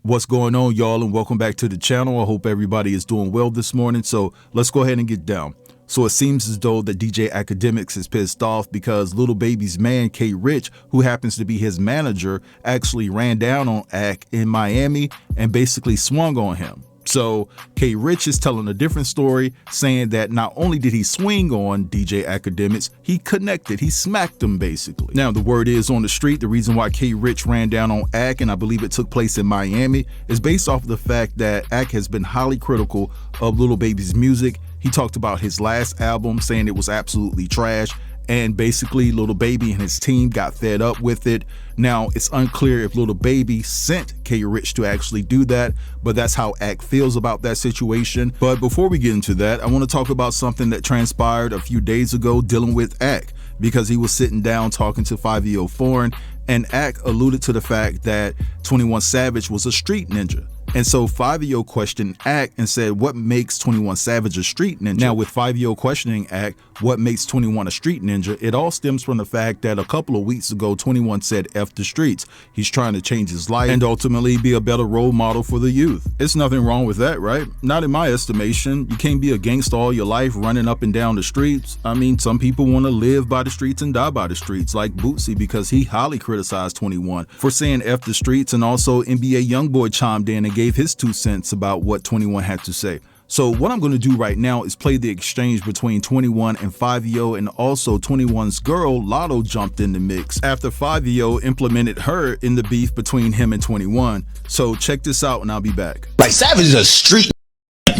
What's going on, y'all, and welcome back to the channel. I hope everybody is doing well this morning. So let's go ahead and get down. So it seems as though that DJ Akademiks is pissed off because Lil Baby's man, K Rich, who happens to be his manager, actually ran down on Ak in Miami and basically swung on him. So K Rich is telling a different story, saying that not only did he swing on DJ Akademiks, he connected, he smacked him basically. Now the word is on the street, the reason why K Rich ran down on Ak, and I believe it took place in Miami, is based off of the fact that Ak has been highly critical of Lil Baby's music. He talked about his last album, saying it was absolutely trash, and basically Lil Baby and his team got fed up with it. Now it's unclear if Lil Baby sent K Rich to actually do that, but that's how Ak feels about that situation. But before we get into that, I want to talk about something that transpired a few days ago dealing with Ak, because he was sitting down talking to Fivio Foreign, and Ak alluded to the fact that 21 Savage was a street ninja. And so Fivio questioned Ak and said, what makes 21 Savage a street ninja? Now with Fivio questioning Ak, what makes 21 a street ninja, it all stems from the fact that a couple of weeks ago 21 said F the streets. He's trying to change his life and ultimately be a better role model for the youth. It's nothing wrong with that, right? Not in my estimation. You can't be a gangster all your life running up and down the streets. I mean, some people want to live by the streets and die by the streets, like Bootsy, because he highly criticized 21 for saying F the streets, and also NBA Youngboy chimed in and gave his 2 cents about what 21 had to say. So what I'm going to do right now is play the exchange between 21 and Fivio, and also 21's girl Lotto jumped in the mix after Fivio implemented her in the beef between him and 21. So check this out and I'll be back. Like Savage is a street.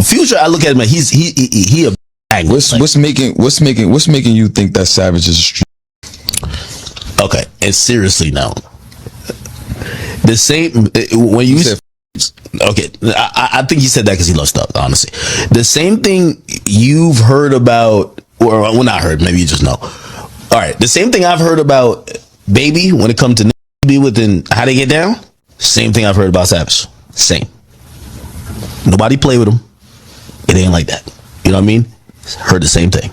Future, I look at him like he a bang. What's making you think that Savage is a street? Okay, and seriously now, the same when you said. Okay, I think he said that because he loves stuff, honestly. The same thing you've heard about, or well, not heard, maybe you just know. All right, the same thing I've heard about Baby when it comes to be within how they get down, same thing I've heard about Savage. Same. Nobody play with him. It ain't like that. You know what I mean? Heard the same thing.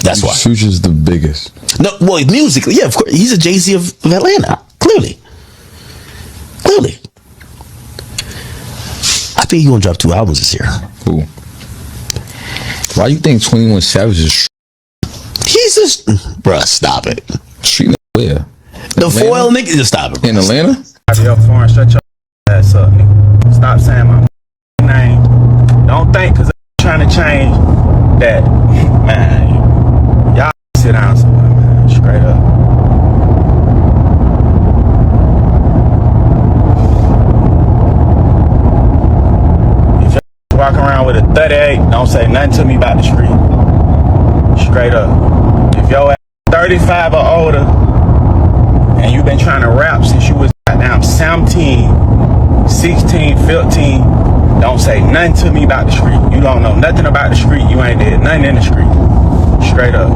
That's why. Future's the biggest. No, well, musically, yeah, of course. He's a Jay-Z of Atlanta. Clearly. I think he's gonna drop 2 albums this year. Who? Why you think 21 Savage is? He's just, bruh, stop it. Street where? The Atlanta? Foil nigga, just stop it. In Atlanta? Fivio Foreign, shut your ass up, nigga. Stop saying my name. Don't think because I'm trying to change that, man. Y'all sit down somewhere, man. Straight up. Walk around with a 38, don't say nothing to me about the street. Straight up. If your ass 35 or older and you been trying to rap since you was goddamn 17, 16, 15, don't say nothing to me about the street. You don't know nothing about the street. You ain't did nothing in the street. Straight up.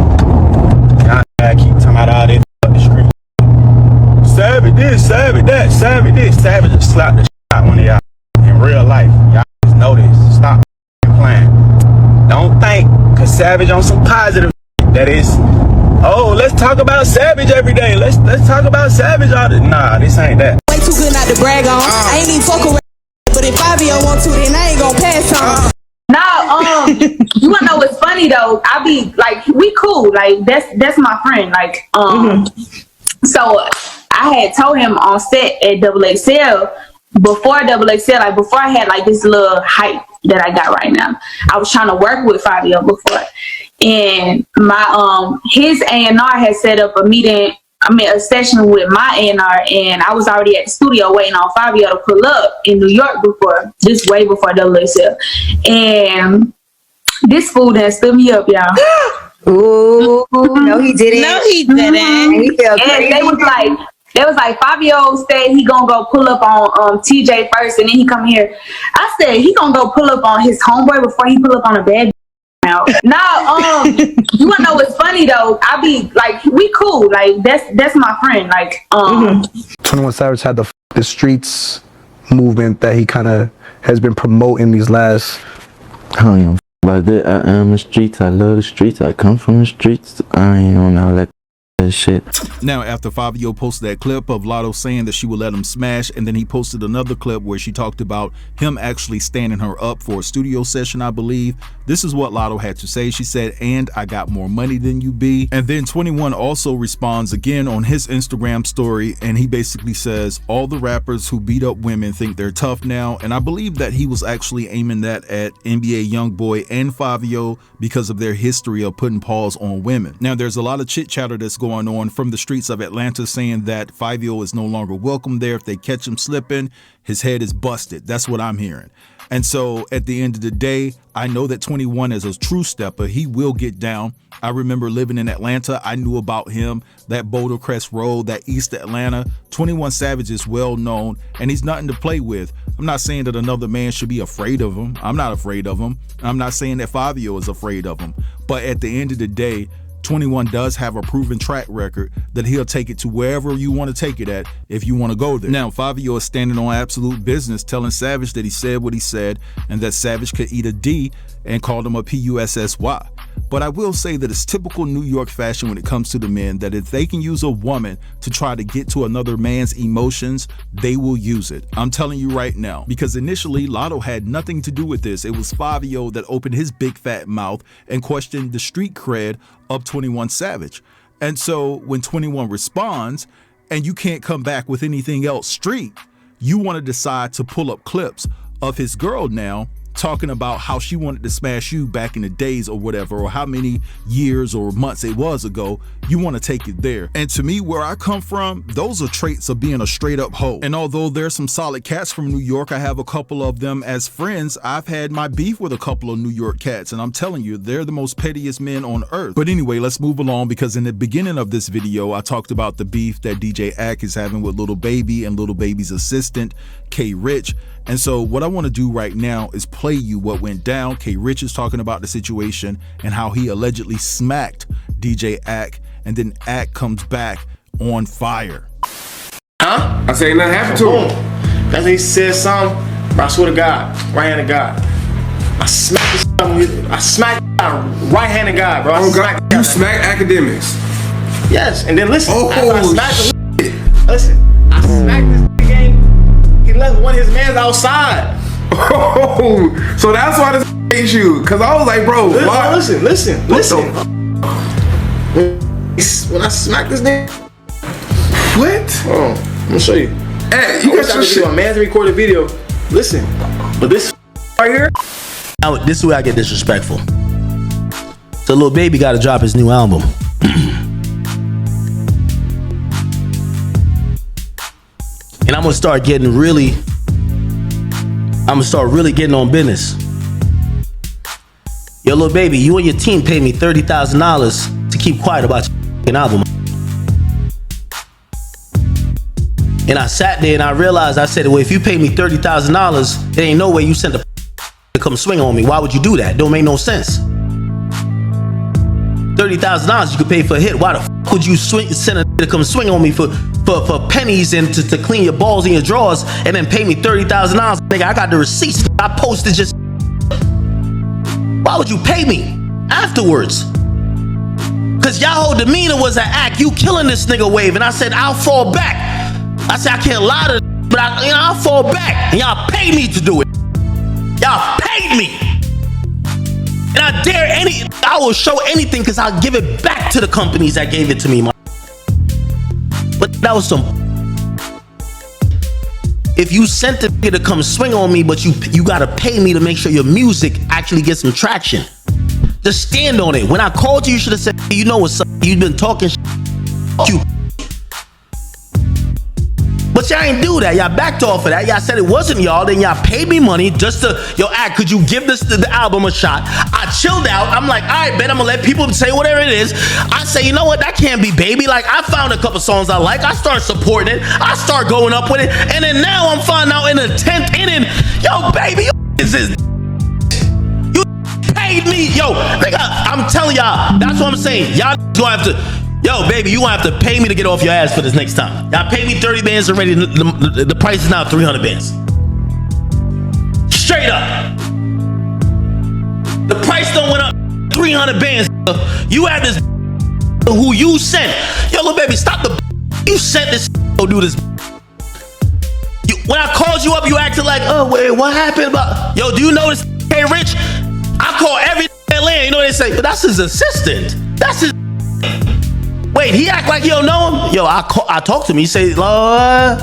Y'all keep talking about all this the street. Savage this, savage that, savage this. Savage just slapped the shit out one of y'all in real life. Y'all know this. Stop playing. Don't think cause Savage on some positive that is, oh, let's talk about Savage every day. Let's talk about Savage all the nah, this ain't that. Way too good not to brag on. I ain't even fucking with, but if Fivio want to, then I ain't gonna pass on. No, you wanna know what's funny though? I be like, we cool, like that's my friend. Like, so I had told him on set at XXL. Before XXL, like before I had like this little hype that I got right now, I was trying to work with Fivio before, and my his A&R had set up a session with my A&R, and I was already at the studio waiting on Fivio to pull up in New York before, just way before XXL, and this fool done stood me up, y'all. Ooh, no, he didn't. No, he didn't. And he felt and they was like, Fivio said he gonna go pull up on TJ first, and then he come here. I said he gonna go pull up on his homeboy before he pull up on a bad. No, you wanna know what's funny though? I be like, we cool, like that's my friend. Like, 21 Savage had the streets movement that he kind of has been promoting these last. I don't even about that. I am the streets. I love the streets. I come from the streets. I ain't on all that shit. Now, after Fivio posted that clip of Lotto saying that she would let him smash, and then he posted another clip where she talked about him actually standing her up for a studio session, I believe. This is what Lotto had to say. She said, "And I got more money than you, B." And then 21 also responds again on his Instagram story, and he basically says, "All the rappers who beat up women think they're tough now." And I believe that he was actually aiming that at NBA Youngboy and Fivio because of their history of putting paws on women. Now, there's a lot of chit chatter that's going on from the streets of Atlanta saying that Fivio is no longer welcome there. If they catch him slipping, his head is busted. That's what I'm hearing. And so at the end of the day, I know that 21 is a true stepper. He will get down. I remember living in Atlanta. I knew about him, that Boulder Crest Road, that East Atlanta. 21 Savage is well known, and he's nothing to play with. I'm not saying that another man should be afraid of him. I'm not afraid of him. I'm not saying that Fivio is afraid of him. But at the end of the day, 21 does have a proven track record that he'll take it to wherever you want to take it at if you want to go there. Now, Fivio is standing on absolute business, telling Savage that he said what he said and that Savage could eat a D, and called him a P-U-S-S-Y. But I will say that it's typical New York fashion when it comes to the men that if they can use a woman to try to get to another man's emotions, they will use it. I'm telling you right now, because initially Lotto had nothing to do with this. It was Fivio that opened his big fat mouth and questioned the street cred of 21 Savage. And so when 21 responds and you can't come back with anything else street, you want to decide to pull up clips of his girl now talking about how she wanted to smash you back in the days or whatever, or how many years or months it was ago. You want to take it there. And to me, where I come from, those are traits of being a straight up hoe. And although there's some solid cats from New York, I have a couple of them as friends. I've had my beef with a couple of New York cats, and I'm telling you, they're the most pettiest men on earth. But anyway, let's move along, because in the beginning of this video, I talked about the beef that DJ Ak is having with Lil Baby and Lil Baby's assistant, K Rich. And so what I want to do right now is play you what went down. K Rich is talking about the situation and how he allegedly smacked DJ Ak, and then Ak comes back on fire. Huh? I say nothing happened to him. That's he said something, bro, I swear to God, right hand of God. I smacked right hand of God, bro. Oh God, you smacked Akademiks. Yes, and then listen, after I smacked shit. Listen, I smacked this nigga. He left one of his mans outside. Oh, so that's why this hates you. Cause I was like, bro, why? Listen. When I smacked this nigga. What? Oh, I'm gonna show you. Hey, you got your shit. A man's recorded video. Listen, but this right here. Now, this is where I get disrespectful. So Lil Baby got to drop his new album. And I'm gonna start really getting on business. Yo, Lil Baby, you and your team paid me $30,000 to keep quiet about your album. And I sat there and I realized, I said, well, if you paid me $30,000, there ain't no way you sent the to come swing on me. Why would you do that? Don't make no sense. $30,000 you could pay for a hit. Why the f would you send a to come swing on me for pennies and to clean your balls in your drawers and then pay me $30,000? Nigga, I got the receipts. I posted just. Why would you pay me afterwards? Cause y'all whole demeanor was an act. You killing this nigga wave, and I said I'll fall back. I said I can't lie to, but I'll fall back, and y'all paid me to do it. Y'all paid me. And I will show anything because I'll give it back to the companies that gave it to me, man. But that was some. If you sent the nigga to come swing on me, but you gotta pay me to make sure your music actually gets some traction. Just stand on it. When I called you should have said, hey, you know what's up. You've been talking you. But y'all ain't do that. Y'all backed off of that. Y'all said it wasn't y'all. Then y'all paid me money just to, yo, Ak, could you give the album a shot? I chilled out. I'm like, all right, bet I'm gonna let people say whatever it is. I say, you know what? That can't be Baby. Like, I found a couple songs I like. I start supporting it. I start going up with it. And then now I'm finding out in the 10th inning, yo, Baby, you paid me. Yo, nigga, I'm telling y'all, that's what I'm saying. Y'all gonna have to. Yo, Baby, you gonna have to pay me to get off your ass for this next time. Y'all paid me 30 bands already. The price is now 300 bands. Straight up. The price don't went up 300 bands. You had this who you sent. Yo, Lil Baby, stop the. You sent this. Go do this. When I called you up, you acted like, oh wait, what happened about? Yo, do you know this K Rich? I call every land. You know what they say? But that's his assistant. That's his. Wait, he act like you don't know him? Yo, I talked to him. He say, Lord,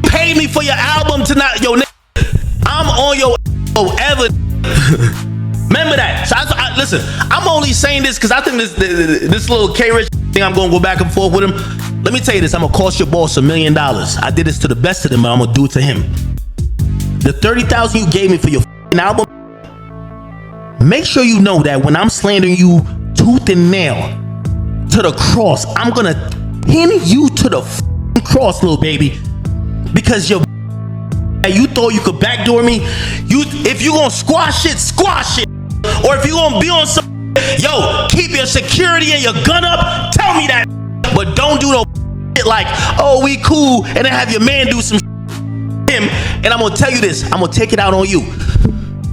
pay me for your album tonight. Yo, I'm on your forever. Remember that. So listen, I'm only saying this because I think this little K Rich thing, I'm gonna go back and forth with him. Let me tell you this, I'm gonna cost your boss $1 million. I did this to the best of them, but I'm gonna do it to him. The $30,000 you gave me for your album, make sure you know that when I'm slandering you tooth and nail to the cross, I'm gonna pin you to the cross, Lil Baby, because you thought you could backdoor me. If you gonna squash it, or if you gonna be on some, yo, keep your security and your gun up. Tell me that, but don't do no shit like, oh, we cool, and then have your man do some him. And I'm gonna tell you this, I'm gonna take it out on you.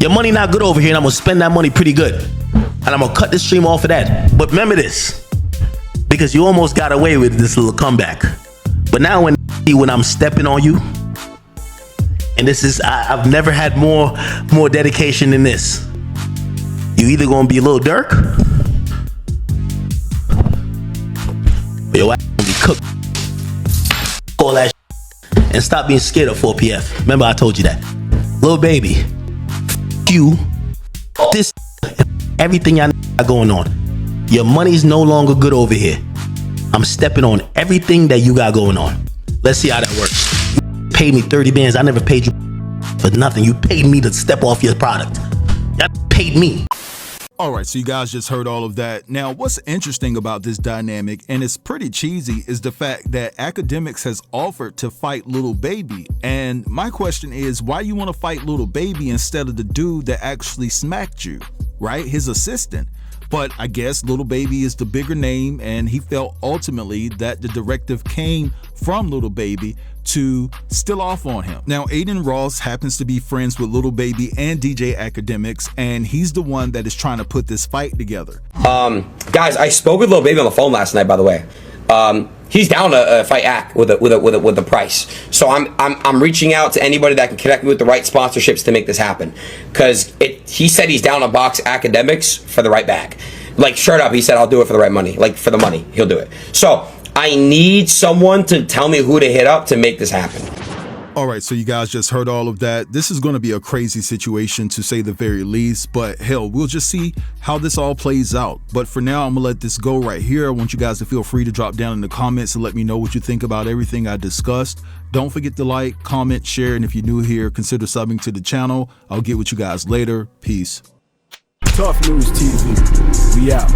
Your money not good over here, and I'm gonna spend that money pretty good. And I'm gonna cut the stream off of that. But remember this, because you almost got away with this little comeback. But now when I'm stepping on you, and this is, I've never had more dedication than this. You either gonna be a little Dirk, or your ass gonna be cooked. All that shit, and stop being scared of 4PF. Remember I told you that. Lil Baby, you, this, everything y'all got going on. Your money's no longer good over here. I'm stepping on everything that you got going on. Let's see how that works. You paid me 30 bands. I never paid you for nothing. You paid me to step off your product. Y'all paid me. All right, so you guys just heard all of that. Now, what's interesting about this dynamic, and it's pretty cheesy, is the fact that Akademiks has offered to fight Lil Baby. And my question is, why you want to fight Lil Baby instead of the dude that actually smacked you, right? His assistant. But I guess Lil Baby is the bigger name, and he felt ultimately that the directive came from Lil Baby to still off on him. Now, Adin Ross happens to be friends with Lil Baby and DJ Akademiks, and he's the one that is trying to put this fight together. Guys, I spoke with Lil Baby on the phone last night, by the way. He's down to fight Ak with the price. So I'm reaching out to anybody that can connect me with the right sponsorships to make this happen. Cause he said he's down to box Akademiks for the right bag. Like straight up, he said I'll do it for the right money. Like for the money, he'll do it. So I need someone to tell me who to hit up to make this happen. All right, so you guys just heard all of that. This is going to be a crazy situation, to say the very least, but hell, we'll just see how this all plays out. But for now, I'm gonna let this go right here. I want you guys to feel free to drop down in the comments and let me know what you think about everything I discussed. Don't forget to like, comment, share, and if you're new here, consider subbing to the channel. I'll get with you guys later. Peace. Tough News TV, we out.